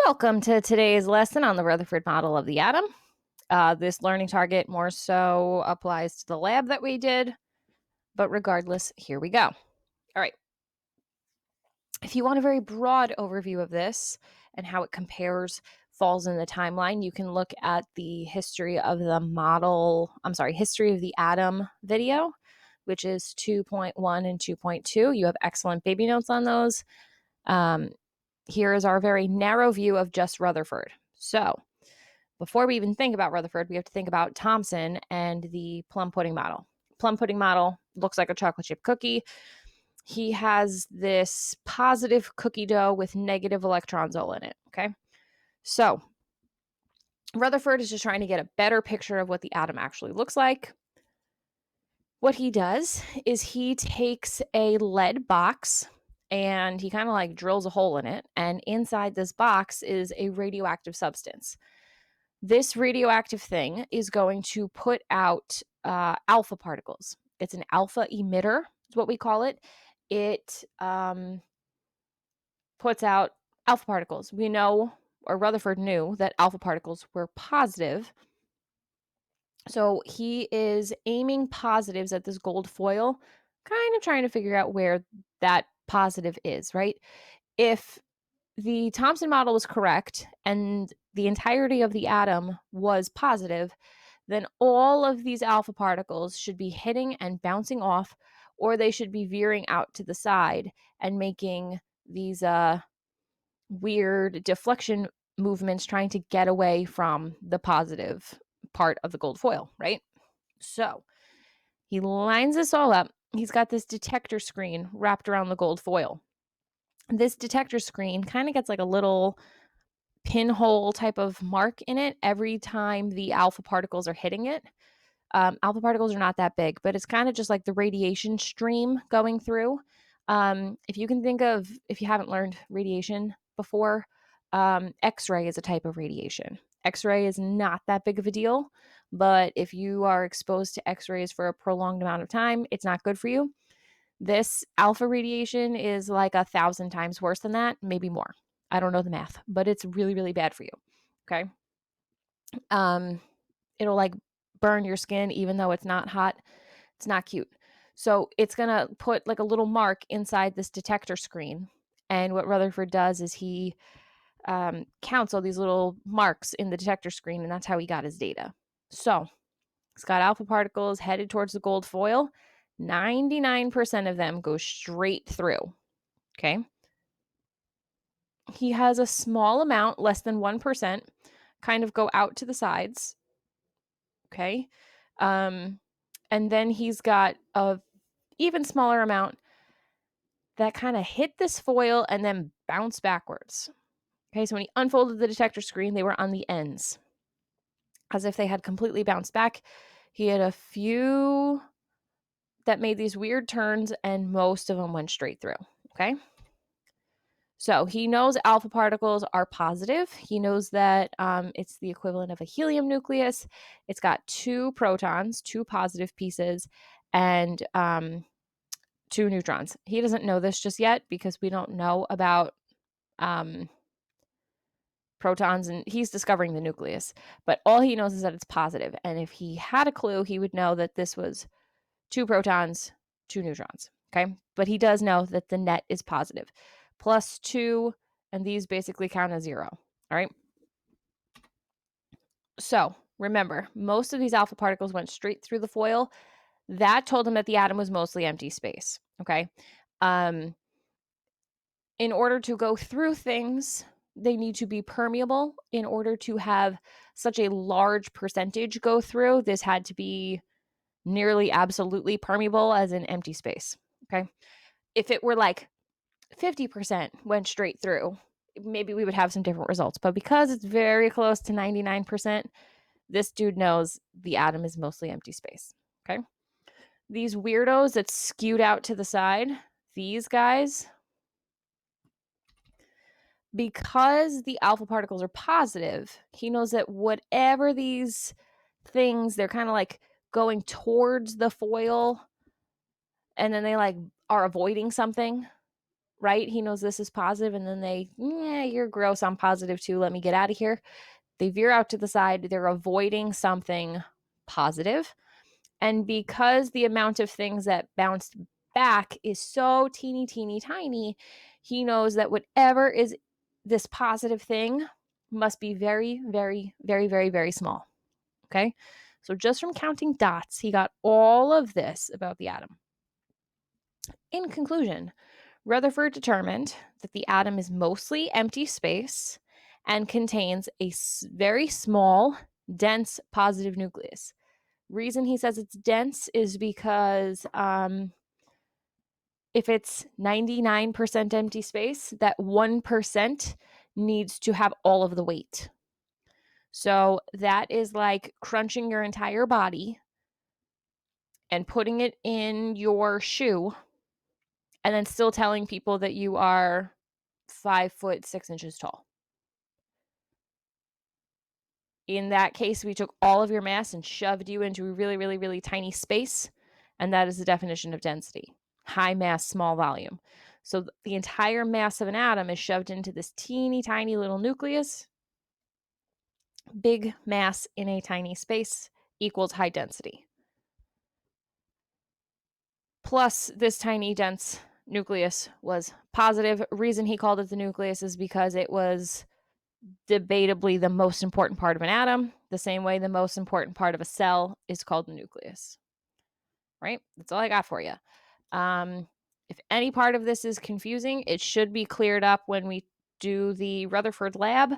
Welcome to today's lesson on the Rutherford model of the atom. This learning target more so applies to the lab that we did, but regardless, here we go. All right. If you want a very broad overview of this and how it compares, falls in the timeline, you can look at the history of the history of the atom video, which is 2.1 and 2.2. You have excellent baby notes on those. Here is our very narrow view of just Rutherford. So before we even think about Rutherford, we have to think about Thomson and the plum pudding model. Plum pudding model looks like a chocolate chip cookie. He has this positive cookie dough with negative electrons all in it, okay? So Rutherford is just trying to get a better picture of what the atom actually looks like. What he does is he takes a lead box and he kind of like drills a hole in it. And inside this box is a radioactive substance. This radioactive thing is going to put out alpha particles. It's an alpha emitter, is what we call it. It puts out alpha particles. We know, or Rutherford knew, that alpha particles were positive. So he is aiming positives at this gold foil, kind of trying to figure out where that positive is, right? If the Thomson model was correct and the entirety of the atom was positive, then all of these alpha particles should be hitting and bouncing off, or they should be veering out to the side and making these weird deflection movements trying to get away from the positive part of the gold foil, right? So he lines this all up. He's got this detector screen wrapped around the gold foil. This detector screen kind of gets like a little pinhole type of mark in it every time the alpha particles are hitting it. Alpha particles are not that big, but it's kind of just like the radiation stream going through. If you can think of, if you haven't learned radiation before, X-ray is a type of radiation. X-ray is not that big of a deal, but if you are exposed to X-rays for a prolonged amount of time, it's not good for you. This alpha radiation is like 1,000 times worse than that, maybe more. I don't know the math, but it's really, really bad for you. Okay. It'll like burn your skin even though it's not hot. It's not cute. So it's going to put like a little mark inside this detector screen. And what Rutherford does is he counts all these little marks in the detector screen, and that's how he got his data. So it's got alpha particles headed towards the gold foil. 99% of them go straight through. Okay. He has a small amount, less than 1%, kind of go out to the sides. Okay. And then he's got a even smaller amount that kind of hit this foil and then bounce backwards. Okay. So when he unfolded the detector screen, they were on the ends as if they had completely bounced back. He had a few that made these weird turns, and most of them went straight through. Okay. So he knows alpha particles are positive. He knows that it's the equivalent of a helium nucleus. It's got 2 protons, 2 positive pieces, and 2 neutrons. He doesn't know this just yet because we don't know about protons, and he's discovering the nucleus. But all he knows is that it's positive. And if he had a clue, he would know that this was 2 protons, 2 neutrons. Okay. But he does know that the net is positive. +2, and these basically count as 0. All right. So remember, most of these alpha particles went straight through the foil. That told him that the atom was mostly empty space. Okay. In order to go through things, they need to be permeable. In order to have such a large percentage go through, this had to be nearly absolutely permeable as an empty space. Okay. If it were like 50% went straight through, maybe we would have some different results. But because it's very close to 99%, this dude knows the atom is mostly empty space. Okay. These weirdos that skewed out to the side, these guys, because the alpha particles are positive, he knows that whatever these things, they're kind of like going towards the foil, and then they like are avoiding something, right? He knows this is positive, and then you're gross, I'm positive too, let me get out of here. They veer out to the side, they're avoiding something positive. And because the amount of things that bounced back is so teeny, teeny, tiny, he knows that whatever is this positive thing must be very, very, very, very, very small. Okay. So just from counting dots, he got all of this about the atom. In conclusion, Rutherford determined that the atom is mostly empty space and contains a very small, dense positive nucleus. Reason he says it's dense is because if it's 99% empty space, that 1% needs to have all of the weight. So that is like crunching your entire body and putting it in your shoe and then still telling people that you are 5'6" tall. In that case, we took all of your mass and shoved you into a really, really, really tiny space. And that is the definition of density: high mass, small volume. So the entire mass of an atom is shoved into this teeny tiny little nucleus. Big mass in a tiny space equals high density. Plus, this tiny dense nucleus was positive. Reason he called it the nucleus is because it was debatably the most important part of an atom, the same way the most important part of a cell is called the nucleus. Right? That's all I got for you. If any part of this is confusing, it should be cleared up when we do the Rutherford lab.